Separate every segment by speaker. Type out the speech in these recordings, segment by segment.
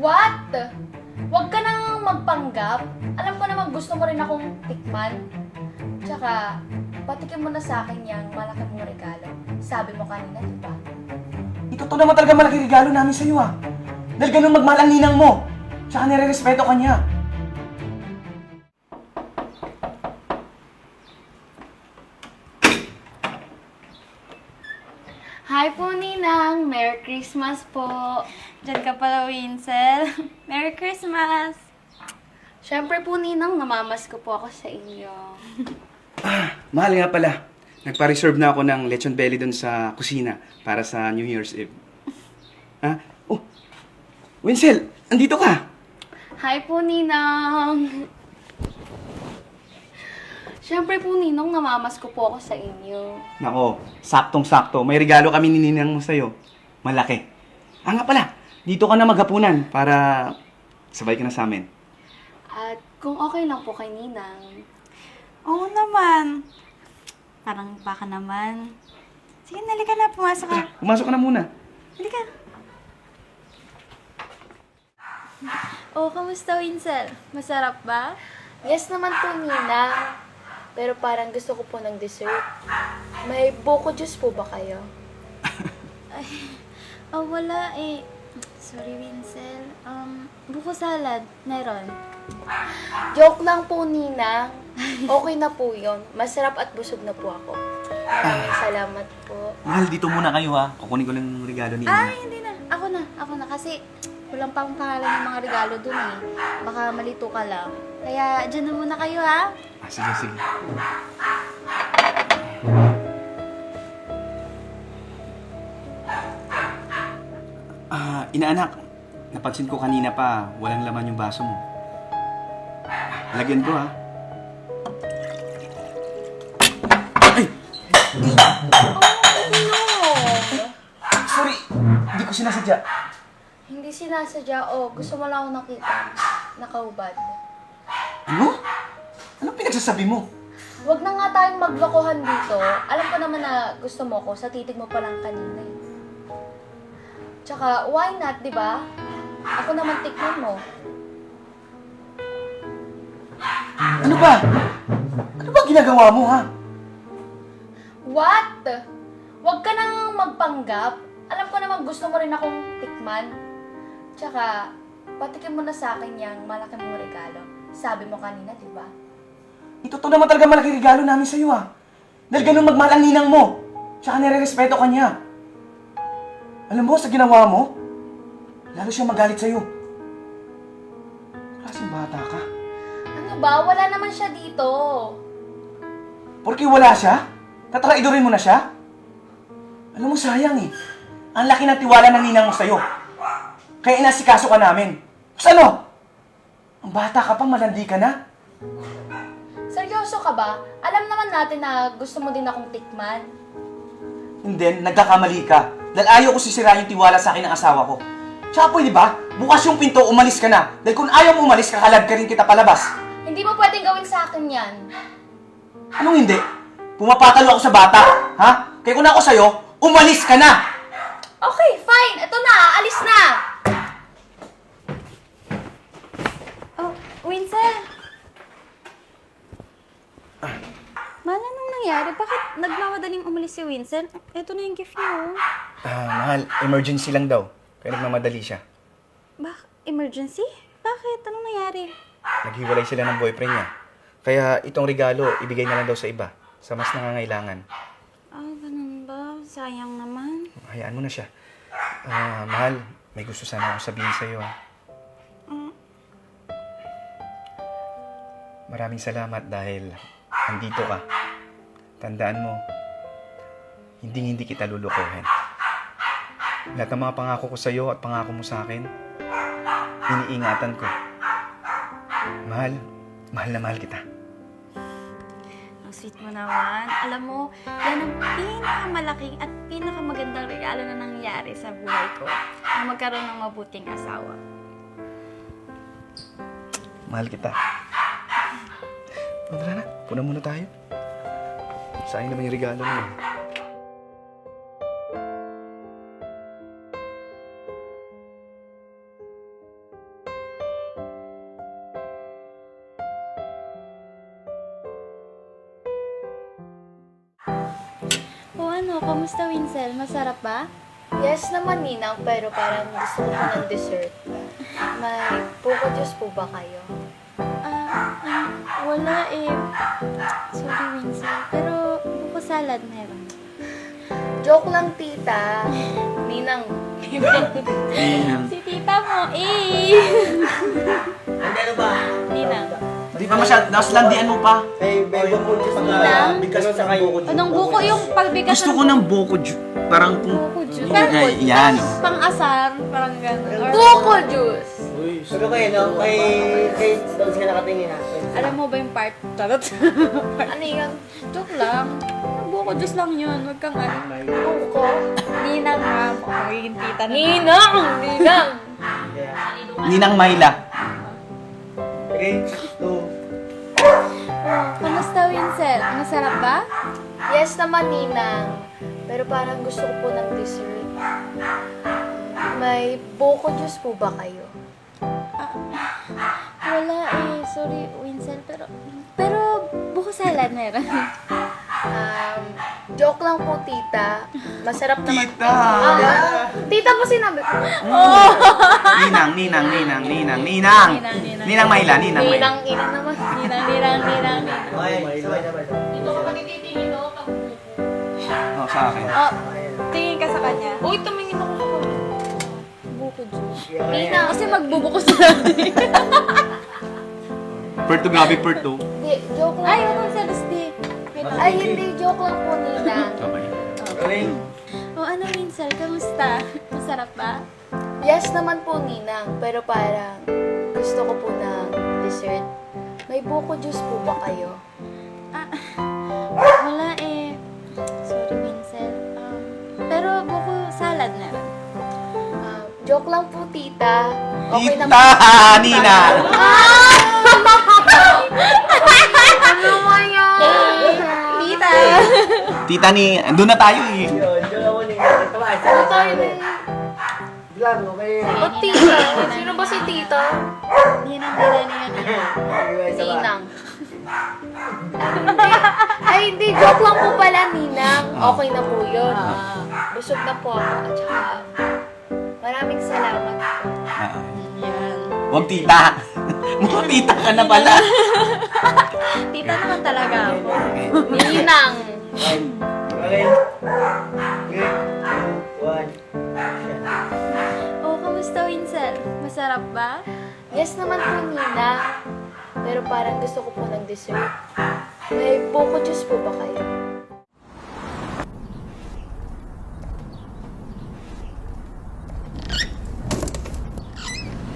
Speaker 1: What? Huwag ka nang magpanggap. Alam ko naman gusto mo rin akong tikman. Tsaka, patikin mo na sa akin yung malaki mong regalo. Sabi mo kanina, di ba?
Speaker 2: Ito to naman talaga malaki regalo namin sa'yo ah. Dahil ganun magmahal ang ninang mo. Tsaka nire-respeto ka niya.
Speaker 1: Hi po, Ninang! Merry Christmas po!
Speaker 3: Diyan ka pala, Winsel. Merry Christmas!
Speaker 1: Siyempre po, Ninang, namamas ko po ako sa inyo.
Speaker 2: Mahal nga pala. Nagpa-reserve na ako ng lechon belly dun sa kusina para sa New Year's Eve. Ha? Oh, Winsel, andito ka.
Speaker 1: Hi po, Ninang! Siyempre po, Ninong, namamas ko po ako sa inyo.
Speaker 2: Nako, saktong-sakto. May regalo kami ni ninang mo sa'yo. Malaki. Ah nga pala, dito ka na maghapunan para sabay ka na sa amin.
Speaker 1: At kung okay lang po kay Ninang,
Speaker 3: Oo naman. Parang baka naman. Sige, nalika na. Pumasok ka.
Speaker 2: Pumasok ka na muna.
Speaker 3: Halika. Oh, kamusta, Winsel? Masarap ba?
Speaker 1: yes naman po, Ninang. Pero parang gusto ko po ng dessert. May buko juice po ba kayo?
Speaker 3: Oh, wala eh. Sorry, Winsel. Buko salad. Meron.
Speaker 1: Joke lang po, Ninang. Okay na po yun. Masarap at busog na po ako. Maraming salamat po.
Speaker 2: Mahal, dito muna kayo ha. Kukunin ko lang yung regalo ni
Speaker 3: Ay, hindi na. Ako na. Ako na. Kasi walang pang pangalan yung mga regalo dun eh. Baka malito ka lang. Kaya, dyan na muna kayo ha.
Speaker 2: Ah, sige, sige. Inaanak, napansin ko kanina pa, walang laman yung baso mo. Lagyan ko ha. Ay!
Speaker 1: No!
Speaker 2: Sorry, hindi ko sinasadya.
Speaker 1: Hindi sinasadya. Gusto mo lang ako nakita. Nakaubad.
Speaker 2: Ano? Anong pinagsasabi mo?
Speaker 1: Huwag na nga tayong maglokohan dito. Alam ko naman na gusto mo ko sa titig mo pa lang kanina eh. Tsaka, why not, di ba? Ako naman tikman mo.
Speaker 2: Ano ba? Ano ba ginagawa mo ha?
Speaker 1: What? Huwag ka nang magpanggap. Alam ko naman gusto mo rin akong tikman. Tsaka, patikin mo na sa akin yung malaki mong regalo. Sabi mo kanina, di ba?
Speaker 2: Ito to naman talaga malaki regalo namin sa'yo ah. Dahil ganun magmahal ang ninang mo. Tsaka nire-respeto ka niya. Alam mo, sa ginawa mo, lalo siya magalit sa'yo. Klaseng bata ka.
Speaker 1: Ano ba? Wala naman siya dito.
Speaker 2: Porke wala siya, tatraidorin mo na siya? Alam mo, sayang eh. Ang laki ng tiwala ng ninang mo sa'yo. Kaya inasikaso ka namin. Tapos ano? Ang bata ka pa, malandi ka na.
Speaker 1: Seryoso ka ba? Alam naman natin na gusto mo din akong tikman.
Speaker 2: And then, nagkakamali ka. Dahil ayaw ko sisira yung tiwala sa akin ng asawa ko. Tsaka pwede ba? Bukas yung pinto, umalis ka na. Dahil kung ayaw mo umalis, kakalag ka rin kita palabas.
Speaker 1: Hindi mo pwedeng gawin sa akin yan.
Speaker 2: Anong hindi? Pumapatalo ako sa bata, ha? Kaya kung ako sa'yo, umalis ka na!
Speaker 1: Okay, fine. Ito na. Alis na.
Speaker 3: Oh, Winsel! Mahal, anong nangyari? Bakit nagmamadaling umalis si Winsel? Ito na yung gift niyo.
Speaker 2: Mahal, emergency lang daw. Kaya nagmamadali siya.
Speaker 3: Emergency? Bakit? Anong nangyari?
Speaker 2: Naghiwalay sila ng boyfriend niya. Kaya itong regalo, ibigay na lang daw sa iba. Sa mas nangangailangan.
Speaker 3: Ganun ba? Sayang naman.
Speaker 2: Hayaan mo na siya. Mahal, may gusto sana akong sabihin sa'yo, ha? Maraming salamat dahil andito ka. Tandaan mo, hindi kita lulukuhin. Lahat ng mga pangako ko sa'yo at pangako mo sa akin, iniingatan ko. Mahal na mahal kita.
Speaker 3: Ang sweet mo naman. Alam mo, yan ang pinakamalaking at pinakamagandang regalo na nangyari sa buhay ko. Na magkaroon ng mabuting asawa.
Speaker 2: Mahal kita. Tara na, puna muna tayo. Sayang naman yung regalo mo.
Speaker 3: Oh, kamusta Winsel? Masarap ba?
Speaker 1: Yes naman, Ninang, pero parang gusto ko po ng dessert. May buko juice po ba kayo?
Speaker 3: Wala eh. Sorry Winsel, pero buko salad meron.
Speaker 1: Joke lang, tita. Ninang.
Speaker 3: Si tita mo, eh!
Speaker 4: Ano ba?
Speaker 3: Ninang.
Speaker 2: Di pa masyad, naslandian mo pa.
Speaker 4: May buko juice
Speaker 3: Lang?
Speaker 4: bigkas sa kayo.
Speaker 3: Anong buko yung pagbigas
Speaker 2: Gusto ko ng buko parang kung...
Speaker 3: buko juice?
Speaker 2: Ay, yan.
Speaker 3: Pang-asar, parang gano'n. Or,
Speaker 1: Buko juice!
Speaker 4: Pero kayo, no? Kay doon sila nakatingin ha.
Speaker 3: alam mo ba yung part? Charot.
Speaker 1: Ano yun?
Speaker 3: Joke lang. Buko juice lang yun. Huwag kang ano.
Speaker 1: Buko?
Speaker 3: Ninang nga. Magiging tita na.
Speaker 1: Ninang! Ninang!
Speaker 2: Ninang Mayla.
Speaker 4: Okay, 2.
Speaker 3: Oh, kamusta Winsel? Masarap ba?
Speaker 1: Yes naman, Ninang. Pero parang gusto ko po ng dessert. May buko juice po ba kayo?
Speaker 3: Wala eh. Sorry Winsel. Pero buko salad meron.
Speaker 1: Joke lang po, tita. Masarap naman.
Speaker 2: Tita!
Speaker 1: Tita po sinabi ko.
Speaker 2: Ninang.
Speaker 3: Ninang.
Speaker 2: Ninang Mayla, Ninang Mayla.
Speaker 1: Ninang, ina naman.
Speaker 3: Ninang.
Speaker 4: Okay, sabay.
Speaker 1: Dito ko magtititingin ako pag
Speaker 2: Oh, sa akin.
Speaker 3: Oh, tingin ka sa kanya.
Speaker 1: Uy, tumingin ako sa
Speaker 3: Buko juice.
Speaker 1: Ninang.
Speaker 3: Kasi magbubuko salad.
Speaker 2: Perto, grabe Perto.
Speaker 1: Hindi, joke lang.
Speaker 3: Ay, ano sa Rusty?
Speaker 1: Ay, hindi. Joke lang po, Ninang.
Speaker 2: Okay.
Speaker 4: Rolling.
Speaker 3: Oh, ano Winsel? Kamusta? Masarap ba?
Speaker 1: Yes naman po, Ninang. Pero parang gusto ko po ng dessert. May buko juice po ba kayo?
Speaker 3: Wala eh. Sorry Winsel. Pero buko salad meron.
Speaker 1: Joke lang po, tita. Okay
Speaker 2: Tita!
Speaker 1: naman.
Speaker 2: Ninang!
Speaker 1: Ano mo yan?
Speaker 3: Tita!
Speaker 2: Tita ni... Doon na tayo eh.
Speaker 4: Yun, yun ako ni Tawa,
Speaker 1: Ano tayo na?
Speaker 4: Blang, okay.
Speaker 1: Ba't tita? Sino ba si tita?
Speaker 3: Ninang.
Speaker 1: Ninang. Ay, hindi. Joke lang po pala, Ninang. Okay na po yun. Busog na po ako. At saka, maraming salamat po.
Speaker 3: Yan.
Speaker 2: Huwag tita. Mukhang tita ka na pala.
Speaker 3: Tita naman talaga ako.
Speaker 1: Ninang.
Speaker 4: Okay. 3, 2, 1.
Speaker 3: Oh, kamusta Winsel? Masarap ba?
Speaker 1: Yes naman po, Ninang. Pero parang gusto ko po ng dessert. May buko juice po ba kayo?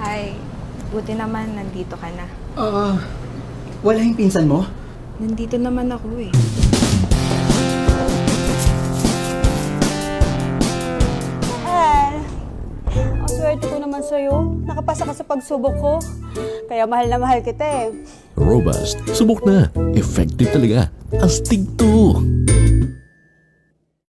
Speaker 5: Hi. Buti naman nandito ka na.
Speaker 6: Wala yung pinsan mo?
Speaker 5: Nandito naman ako eh.
Speaker 7: Mahal, ang swerte ko naman sa'yo. Nakapasa ka sa pagsubok ko. Kaya mahal na mahal kita eh.
Speaker 8: Robust. Subok na. Effective talaga. Astig to.